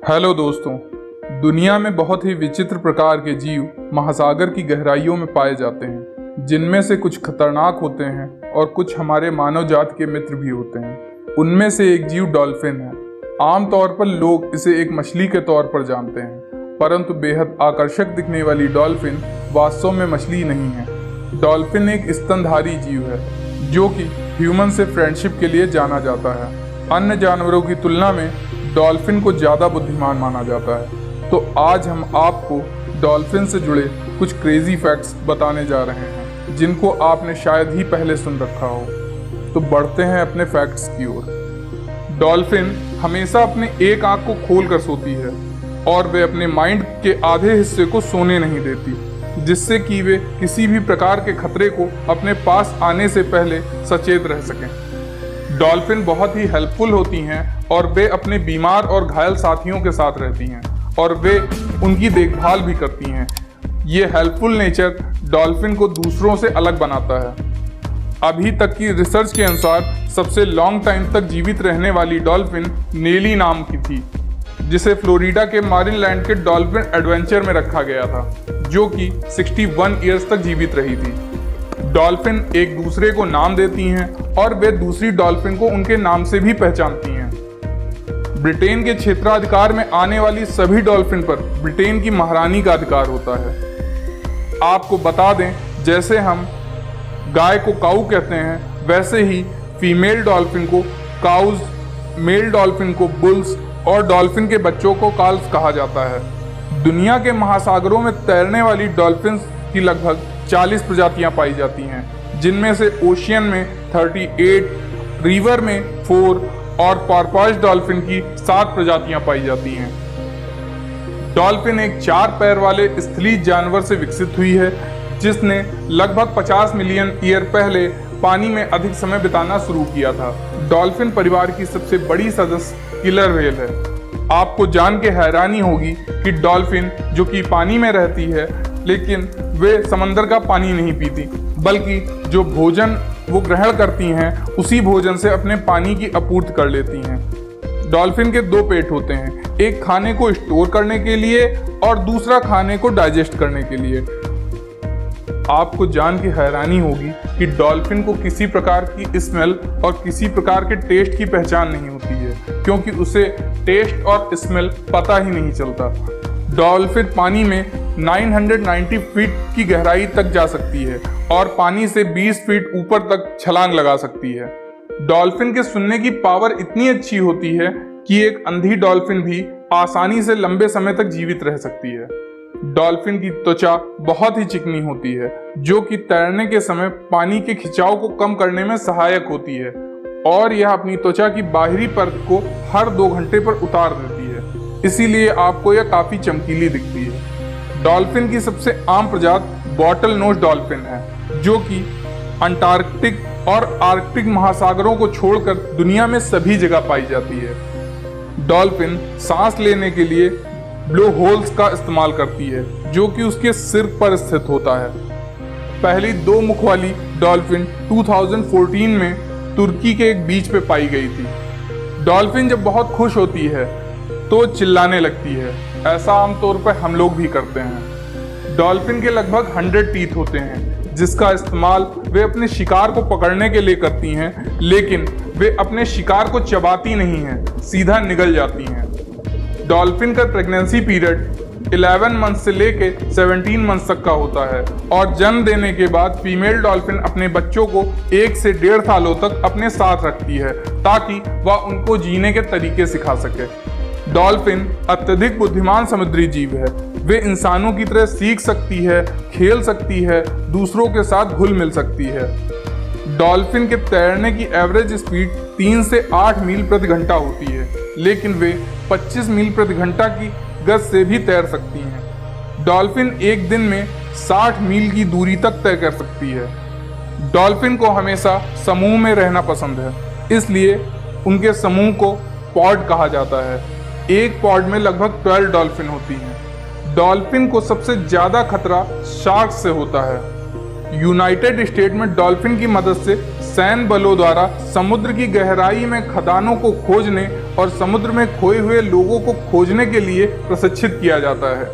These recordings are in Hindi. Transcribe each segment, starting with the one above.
हेलो दोस्तों। दुनिया में बहुत ही विचित्र प्रकार के जीव महासागर की गहराइयों में पाए जाते हैं, जिनमें से कुछ खतरनाक होते हैं और कुछ हमारे मानव जाति के मित्र भी होते हैं। उनमें से एक जीव डॉल्फिन है। आमतौर पर लोग इसे एक मछली के तौर पर जानते हैं, परंतु बेहद आकर्षक दिखने वाली डॉल्फिन वास्तव में मछली नहीं है। डॉल्फिन एक स्तनधारी जीव है जो कि ह्यूमन से फ्रेंडशिप के लिए जाना जाता है। अन्य जानवरों की तुलना में डॉल्फिन को ज़्यादा बुद्धिमान माना जाता है। तो आज हम आपको डॉल्फिन से जुड़े कुछ क्रेजी फैक्ट्स बताने जा रहे हैं, जिनको आपने शायद ही पहले सुन रखा हो। तो बढ़ते हैं अपने फैक्ट्स की ओर। डॉल्फिन हमेशा अपने एक आंख को खोल कर सोती है और वे अपने माइंड के आधे हिस्से को सोने नहीं देती, जिससे कि वे किसी भी प्रकार के खतरे को अपने पास आने से पहले सचेत रह सकें। डॉल्फिन बहुत ही हेल्पफुल होती हैं और वे अपने बीमार और घायल साथियों के साथ रहती हैं और वे उनकी देखभाल भी करती हैं। ये हेल्पफुल नेचर डॉल्फिन को दूसरों से अलग बनाता है। अभी तक की रिसर्च के अनुसार सबसे लॉन्ग टाइम तक जीवित रहने वाली डॉल्फिन नेली नाम की थी, जिसे फ्लोरिडा के मारिन लैंड के डॉल्फिन एडवेंचर में रखा गया था, जो कि 61 ईयर्स तक जीवित रही थी। डॉल्फिन एक दूसरे को नाम देती हैं और वे दूसरी डॉल्फिन को उनके नाम से भी पहचानती हैं। ब्रिटेन के क्षेत्राधिकार में आने वाली सभी डॉल्फिन पर ब्रिटेन की महारानी का अधिकार होता है। आपको बता दें, जैसे हम गाय को काऊ कहते हैं, वैसे ही फीमेल डॉल्फिन को काउज, मेल डॉल्फिन को बुल्स और डॉल्फिन के बच्चों को काल्स कहा जाता है। दुनिया के महासागरों में तैरने वाली डॉल्फिन की लगभग 40 प्रजातियां पाई जाती हैं, जिनमें से ओशियन में 38, रिवर में 4 और पारपाज डॉल्फिन की 7 प्रजातियां पाई जाती हैं। डॉल्फिन एक 4 पैर वाले स्थलीय जानवर से विकसित हुई है, जिसने लगभग 50 मिलियन ईयर पहले पानी में अधिक समय बिताना शुरू किया था। डॉल्फिन परिवार की सबसे बड़ी सदस्य किलर व्हेल है। आपको जान के हैरानी होगी कि डॉल्फिन जो कि पानी में रहती है, लेकिन वे समंदर का पानी नहीं पीती, बल्कि जो भोजन वो ग्रहण करती हैं उसी भोजन से अपने पानी की आपूर्ति कर लेती हैं। डॉल्फिन के 2 पेट होते हैं, एक खाने को स्टोर करने के लिए और दूसरा खाने को डाइजेस्ट करने के लिए। आपको जान के हैरानी होगी कि डॉल्फिन को किसी प्रकार की स्मेल और किसी प्रकार के टेस्ट की पहचान नहीं होती है, क्योंकि उसे टेस्ट और स्मेल पता ही नहीं चलता। डॉल्फिन पानी में 990 फीट की गहराई तक जा सकती है और पानी से 20 फीट ऊपर तक छलांग लगा सकती है। डॉल्फिन के सुनने की पावर इतनी अच्छी होती है कि एक अंधी डॉल्फिन भी आसानी से लंबे समय तक जीवित रह सकती है। डॉल्फिन की त्वचा बहुत ही चिकनी होती है, जो कि तैरने के समय पानी के खिंचाव को कम करने में सहायक होती है, और यह अपनी त्वचा की बाहरी परत को हर 2 घंटे पर उतार देती है, इसीलिए आपको यह काफी चमकीली दिखती है। डॉल्फिन की सबसे आम प्रजाति बॉटल नोज डॉल्फिन है, जो कि अंटार्कटिक और आर्कटिक महासागरों को छोड़कर दुनिया में सभी जगह पाई जाती है। डॉल्फिन सांस लेने के लिए ब्लो होल्स का इस्तेमाल करती है, जो कि उसके सिर पर स्थित होता है। पहली 2 मुख वाली डॉल्फिन 2014 में तुर्की के एक बीच पे पाई गई थी। डॉल्फिन जब बहुत खुश होती है तो चिल्लाने लगती है। ऐसा आमतौर पर हम लोग भी करते हैं। डॉल्फिन के लगभग 100 टीथ होते हैं, जिसका इस्तेमाल वे अपने शिकार को पकड़ने के लिए करती हैं, लेकिन वे अपने शिकार को चबाती नहीं हैं, सीधा निगल जाती हैं। डॉल्फिन का प्रेगनेंसी पीरियड 11 मंथ से लेके 17 मंथ तक का होता है और जन्म देने के बाद फीमेल डॉल्फिन अपने बच्चों को 1 से 1.5 सालों तक अपने साथ रखती है, ताकि वह उनको जीने के तरीके सिखा सके। डॉल्फिन अत्यधिक बुद्धिमान समुद्री जीव है। वे इंसानों की तरह सीख सकती है, खेल सकती है, दूसरों के साथ घुल मिल सकती है। डॉल्फिन के तैरने की एवरेज स्पीड 3 से 8 मील प्रति घंटा होती है, लेकिन वे 25 मील प्रति घंटा की गति से भी तैर सकती हैं। डॉल्फिन एक दिन में 60 मील की दूरी तक तय कर सकती है। डॉल्फिन को हमेशा समूह में रहना पसंद है, इसलिए उनके समूह को पॉड कहा जाता है। एक पॉड में लगभग 12 डॉल्फिन होती हैं। डॉल्फिन को सबसे ज्यादा खतरा शार्क से होता है। यूनाइटेड स्टेट में डॉल्फिन की मदद से सैन्य बलों द्वारा समुद्र की गहराई में खदानों को खोजने और समुद्र में खोए हुए लोगों को खोजने के लिए प्रशिक्षित किया जाता है।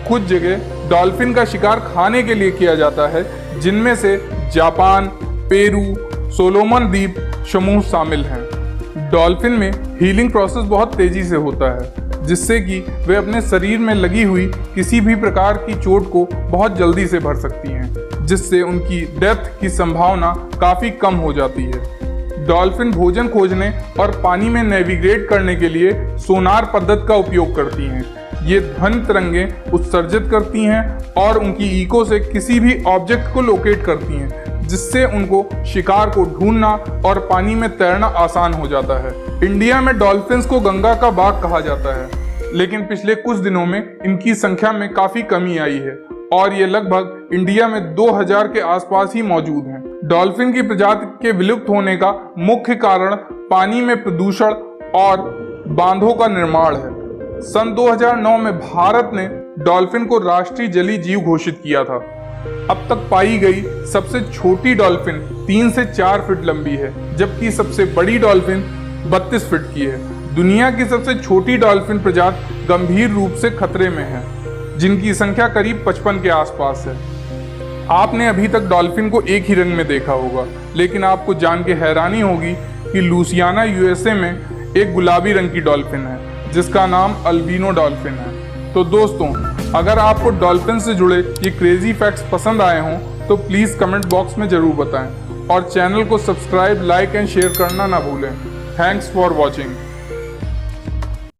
कुछ जगह डॉल्फिन का शिकार खाने के लिए किया जाता है, जिनमें से जापान, पेरू, सोलोमन द्वीप समूह शामिल हैं। डॉल्फिन में हीलिंग प्रोसेस बहुत तेजी से होता है, जिससे कि वे अपने शरीर में लगी हुई किसी भी प्रकार की चोट को बहुत जल्दी से भर सकती हैं, जिससे उनकी डेथ की संभावना काफ़ी कम हो जाती है। डॉल्फिन भोजन खोजने और पानी में नेविगेट करने के लिए सोनार पद्धति का उपयोग करती हैं। ये ध्वनि तरंगें उत्सर्जित करती हैं और उनकी ईको से किसी भी ऑब्जेक्ट को लोकेट करती हैं, जिससे उनको शिकार को ढूंढना और पानी में तैरना आसान हो जाता है। इंडिया में डॉल्फिन्स को गंगा का बाघ कहा जाता है, लेकिन पिछले कुछ दिनों में इनकी संख्या में काफ़ी कमी आई है और ये लगभग इंडिया में 2000 के आसपास ही मौजूद हैं। डॉल्फिन की प्रजाति के विलुप्त होने का मुख्य कारण पानी में प्रदूषण और बांधों का निर्माण है। सन 2009 में भारत ने डॉल्फिन को राष्ट्रीय जलीय जीव घोषित किया था। अब तक पाई गई सबसे छोटी डॉल्फिन 3 से 4 फीट लंबी है, जबकि सबसे बड़ी डॉल्फिन 32 फीट की है। दुनिया की सबसे छोटी डॉल्फिन प्रजाति गंभीर रूप से खतरे में है, जिनकी संख्या करीब 55 के आसपास है। आपने अभी तक डॉल्फिन को एक ही रंग में देखा होगा, लेकिन आपको जान के हैरानी होगी कि लुसियाना यूएसए में एक गुलाबी रंग की डॉल्फिन है, जिसका नाम अल्बिनो डॉल्फिन है। तो दोस्तों, अगर आपको डॉल्फिन से जुड़े ये क्रेजी फैक्ट्स पसंद आए हों तो प्लीज़ कमेंट बॉक्स में ज़रूर बताएं और चैनल को सब्सक्राइब, लाइक एंड शेयर करना ना भूलें। Thanks for watching.